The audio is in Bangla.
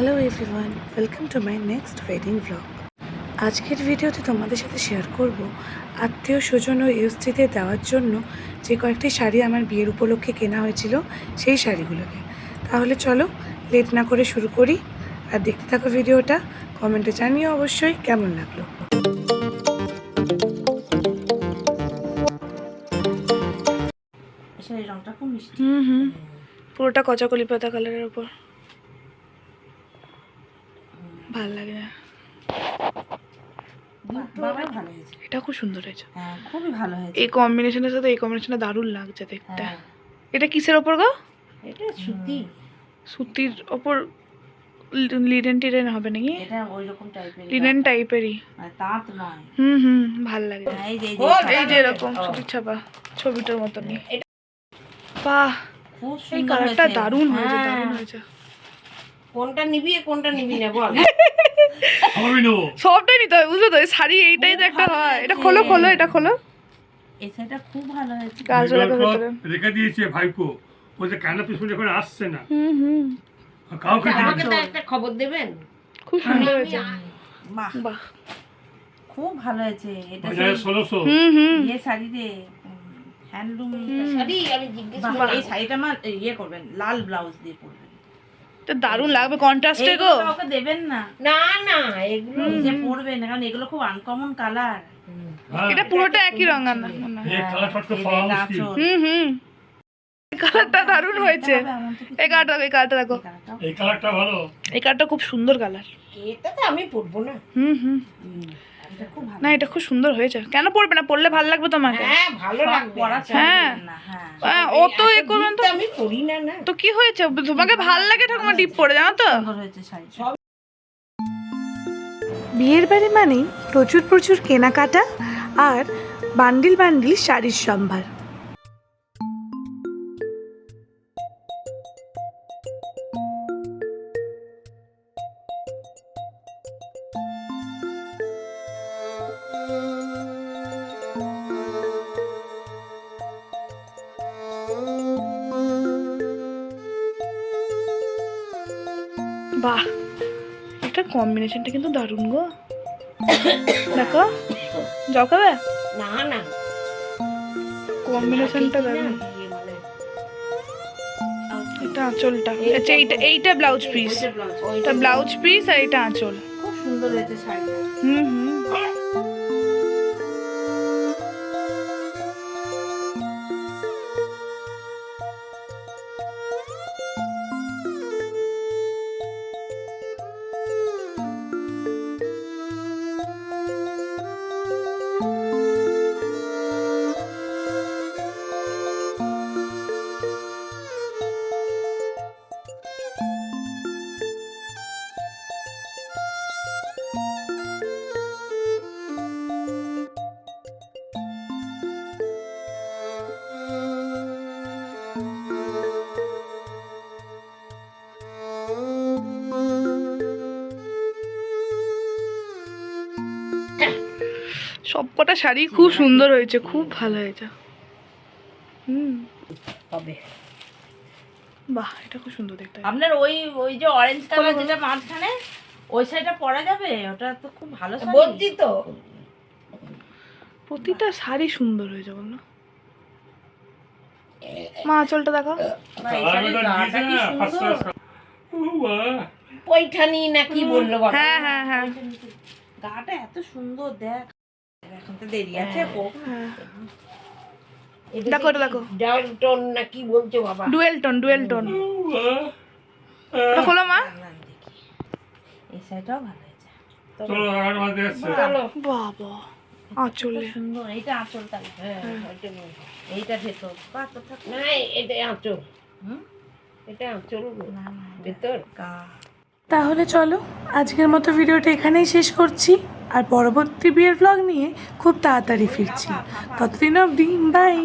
Hello everyone, welcome to my next wedding blog. আজকের ভিডিওতে তোমাদের সাথে শেয়ার করব আত্মীয় স্বজন ও স্ত্রীদের দেওয়ার জন্য যে কয়েকটি শাড়ি আমার বিয়ের উপলক্ষে কেনা হয়েছিল সেই শাড়িগুলোকে। তাহলে চলো লেট না করে শুরু করি, আর দেখতে থাকো ভিডিওটা। কমেন্টে জানিও অবশ্যই কেমন লাগলো। রংটা খুব মিষ্টি। পুরোটা কচাকলি পাতা কালারের উপর, ভালো লাগে না? ভালো হয়েছে, এটা খুব সুন্দর হয়েছে। হ্যাঁ খুবই ভালো হয়েছে। এই কম্বিনেশনের সাথে এই কম্বিনেশনটা দারুণ লাগছে দেখতে। এটা কিসের ওপর গো? এটা সুতি, সুতির ওপর লিনেন টিনেন হবে নাকি? এটা ওই রকম টাইপের, লিনেন টাইপেরই, তাঁত নয়। ভালো লাগে। এই যে এরকম সুতির ছাপা ছবিটার মতনই। বাহ, খুব এই সুন্দর কালারটা হয়েছে। দারুণ হয়েছে, দারুণ হয়েছে। কোনটা নিবি কোনটা নিবি না বল। সবটাই নিতে হয়, বুঝলো তো? শাড়ি এইটাই তো একটা হয়। এটা খোলো খোলো, এটা খোলো। এই শাড়িটা খুব ভালো হয়েছে। কাজটা দেখো ভিতরে রেখে দিয়েছে ভাইপো, বলছে কেন পিছনে যখন আসছে না কাউকে আমাকে তো একটা খবর দেবেন। খুব সুন্দর হয়েছে। বাহ বাহ, খুব ভালো হয়েছে। এটা 1600 ইয়ে শাড়ি রে, হ্যান্ডলুম শাড়ি। আমি জিজ্ঞেস করি এই শাড়িটা আমার ইয়ে করবেন, লাল ব্লাউজ দিয়ে পরবেন, এটা দারুণ লাগবে কন্ট্রাস্টে গো। কাউকে দেবেন না, না না এগুলো নিজে পরবেন, কারণ এগুলো খুব আনকমন কালার। এটা পুরোটা একই রঙ না? এই কালারটা তো পাওয়া মুশকিল। কালারটা দারুণ হয়েছে। এই কালারটা দেখো, এই কালারটা দেখো, এই কালারটা ভালো, এই কালারটা খুব সুন্দর কালার। এটা তো আমি পরবো না। এটা খুব ভালো। না, এটা খুব সুন্দর হয়েছে। কেন পরবে না? পরলে ভালো লাগবে তোমাকে। হ্যাঁ ভালো লাগবে। হ্যাঁ না হ্যাঁ ও তো এ করবেন তো। আমি পরি না না। তো কি হয়েছে? তোমাকে ভালো লাগে ঠাকুমা ডিপ পরে, জানো তো? সুন্দর হয়েছে শাড়ি। বিয়ের বাড়ি মানেই প্রচুর প্রচুর কেনাকাটা আর বান্ডিল বান্ডিল শাড়ির সম্ভার। বাহ, এটা কম্বিনেশনটা কিন্তু দারুণ গো। দেখো, জল খাবে? না না কম্বিনেশনটা দারুণ। এটা আঁচলটা, আচ্ছা এইটা ব্লাউজ পিস, এটা ব্লাউজ পিস আর এটা আঁচল। খুব সুন্দর হয়েছে শাড়িটা। হুম। সবকটা শাড়ি খুব সুন্দর হয়েছে, খুব ভালো হয়েছে। হবে। বাহ, এটা খুব সুন্দর দেখতে। আপনার ওই ওই যে অরেঞ্জ কালার যেটা মাঝখানে, ওই শাড়িটা পরা যাবে? ওটা তো খুব ভালো শাড়ি। বলছি তো প্রতিটা শাড়ি সুন্দর হয়েছে, বল না? মা আঁচলটা দেখো। পৈঠানি না কি বললো বাবা? হ্যাঁ হ্যাঁ হ্যাঁ, গাটা এত সুন্দর, দেখ। এখন তো দেরি আছে। দেখো এটা দেখো, ডাবল টোন না কি বলছো বাবা? Dual tone, dual tone. খোলো মা। এই শাড়িটাও ভালো হয়েছে। চলো আগামী মাসে এসছে। চলো বাবা, আঁচলে সুন্দর। এইটা আঁচলটা, হ্যাঁ এইটা ভেতর। না এটা আঁচল, এটা আঁচল না ভেতর। তাহলে চলো আজকের মতো ভিডিওটা এখানেই শেষ করছি, আর পরবর্তী বিয়ের ব্লগ নিয়ে খুব তাড়াতাড়ি ফিরছি। ততদিন অবধি বাই।